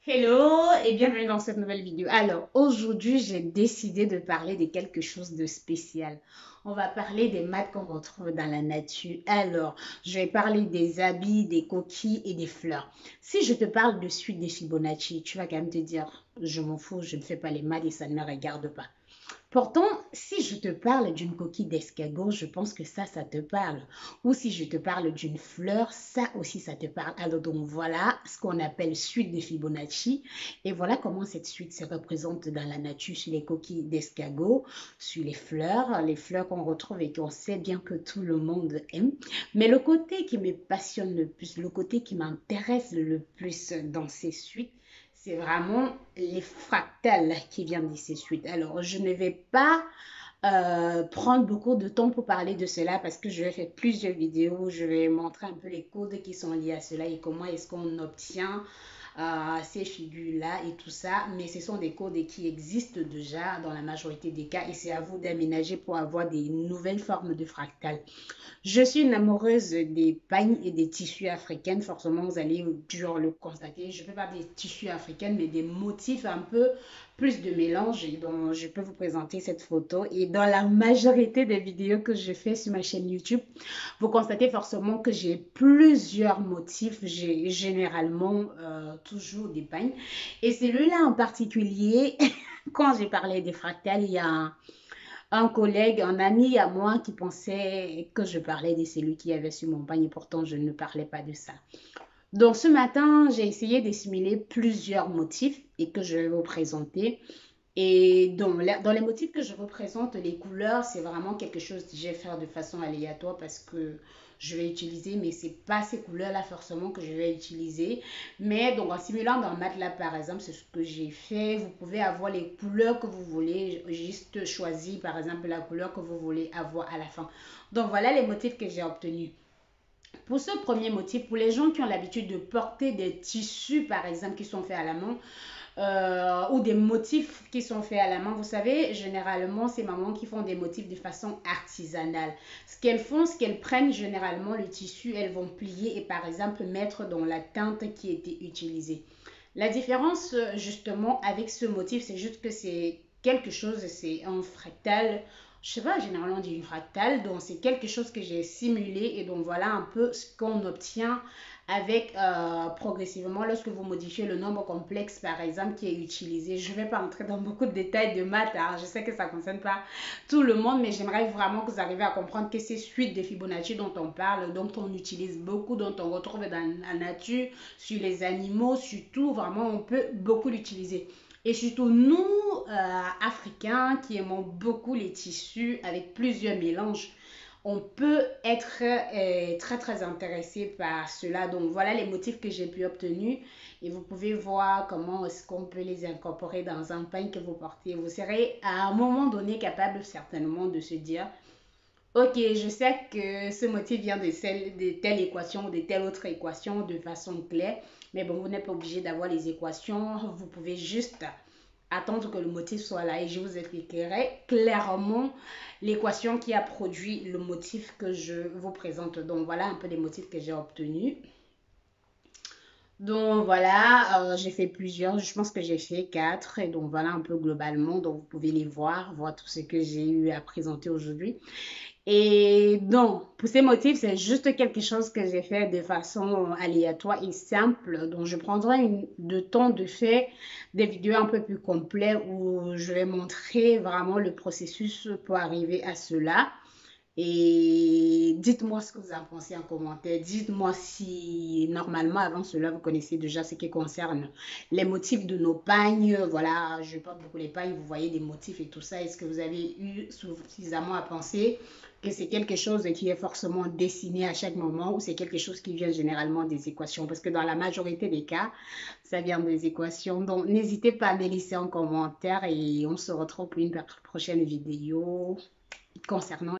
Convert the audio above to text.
Hello et bienvenue dans cette nouvelle vidéo. Alors aujourd'hui j'ai décidé de parler de quelque chose de spécial. On va parler des maths qu'on retrouve dans la nature. Alors je vais parler des habits, des coquilles et des fleurs. Si je te parle de suite des Fibonacci, tu vas quand même te dire je m'en fous, je ne fais pas les maths et ça ne me regarde pas. Pourtant, si je te parle d'une coquille d'escargot, je pense que ça te parle. Ou si je te parle d'une fleur, ça aussi, ça te parle. Alors donc voilà ce qu'on appelle suite de Fibonacci. Et voilà comment cette suite se représente dans la nature sur les coquilles d'escargot, sur les fleurs qu'on retrouve et qu'on sait bien que tout le monde aime. Mais le côté qui me passionne le plus, le côté qui m'intéresse le plus dans ces suites, c'est vraiment les fractales qui viennent de ces suites. Alors, je ne vais pas prendre beaucoup de temps pour parler de cela parce que je vais faire plusieurs vidéos. Je vais montrer un peu les codes qui sont liés à cela et comment est-ce qu'on obtient ces figures-là et tout ça. Mais ce sont des codes qui existent déjà dans la majorité des cas et c'est à vous d'aménager pour avoir des nouvelles formes de fractales. Je suis une amoureuse des pagnes et des tissus africains. Forcément, vous allez toujours le constater. Je ne fais pas des tissus africains, mais des motifs un peu plus de mélange. Et donc, je peux vous présenter cette photo. Et dans la majorité des vidéos que je fais sur ma chaîne YouTube, vous constatez forcément que j'ai plusieurs motifs. J'ai généralement toujours des pagnes. Et celui-là en particulier, quand j'ai parlé des fractales, il y a un collègue, un ami à moi qui pensait que je parlais de celui qui avait sur mon panier. Pourtant, je ne parlais pas de ça. Donc, ce matin, j'ai essayé de simuler plusieurs motifs et que je vais vous présenter. Et dans les motifs que je représente, les couleurs, c'est vraiment quelque chose que je vais faire de façon aléatoire parce que je vais utiliser, mais ce n'est pas ces couleurs-là forcément que je vais utiliser. Mais donc en simulant dans MATLAB par exemple, c'est ce que j'ai fait. Vous pouvez avoir les couleurs que vous voulez, juste choisir par exemple la couleur que vous voulez avoir à la fin. Donc voilà les motifs que j'ai obtenus. Pour ce premier motif, pour les gens qui ont l'habitude de porter des tissus par exemple qui sont faits à la main, ou des motifs qui sont faits à la main. Vous savez, généralement, c'est mamans qui font des motifs de façon artisanale. Ce qu'elles font, c'est qu'elles prennent généralement le tissu, elles vont plier et par exemple mettre dans la teinte qui a été utilisée. La différence justement avec ce motif, c'est juste que c'est quelque chose, c'est un fractal. Je sais pas, généralement on dit une fractale, donc c'est quelque chose que j'ai simulé et donc voilà un peu ce qu'on obtient avec progressivement lorsque vous modifiez le nombre complexe par exemple qui est utilisé. Je ne vais pas entrer dans beaucoup de détails de maths, hein. Je sais que ça ne concerne pas tout le monde, mais j'aimerais vraiment que vous arriviez à comprendre que ces suites de Fibonacci dont on parle, dont on utilise beaucoup, dont on retrouve dans la nature, sur les animaux, surtout, vraiment on peut beaucoup l'utiliser. Et surtout nous, Africains, qui aimons beaucoup les tissus avec plusieurs mélanges, on peut être très très intéressé par cela. Donc voilà les motifs que j'ai pu obtenir et vous pouvez voir comment est-ce qu'on peut les incorporer dans un pain que vous portez. Vous serez à un moment donné capable certainement de se dire ok, je sais que ce motif vient de telle équation ou de telle autre équation de façon claire, mais bon, vous n'êtes pas obligé d'avoir les équations, vous pouvez juste attendre que le motif soit là et je vous expliquerai clairement l'équation qui a produit le motif que je vous présente. Donc voilà un peu les motifs que j'ai obtenus. Donc voilà, j'ai fait plusieurs, je pense que j'ai fait quatre et donc voilà un peu globalement, donc vous pouvez les voir tout ce que j'ai eu à présenter aujourd'hui. Et donc, pour ces motifs, c'est juste quelque chose que j'ai fait de façon aléatoire et simple. Donc, je prendrai de temps de faire des vidéos un peu plus complètes où je vais montrer vraiment le processus pour arriver à cela. Et dites-moi ce que vous en pensez en commentaire. Dites-moi si normalement avant cela vous connaissez déjà ce qui concerne les motifs de nos pagnes. Voilà, je porte beaucoup les pagnes, vous voyez des motifs et tout ça. Est-ce que vous avez eu suffisamment à penser que c'est quelque chose qui est forcément dessiné à chaque moment ou c'est quelque chose qui vient généralement des équations? Parce que dans la majorité des cas, ça vient des équations. Donc n'hésitez pas à me laisser en commentaire et on se retrouve pour une prochaine vidéo concernant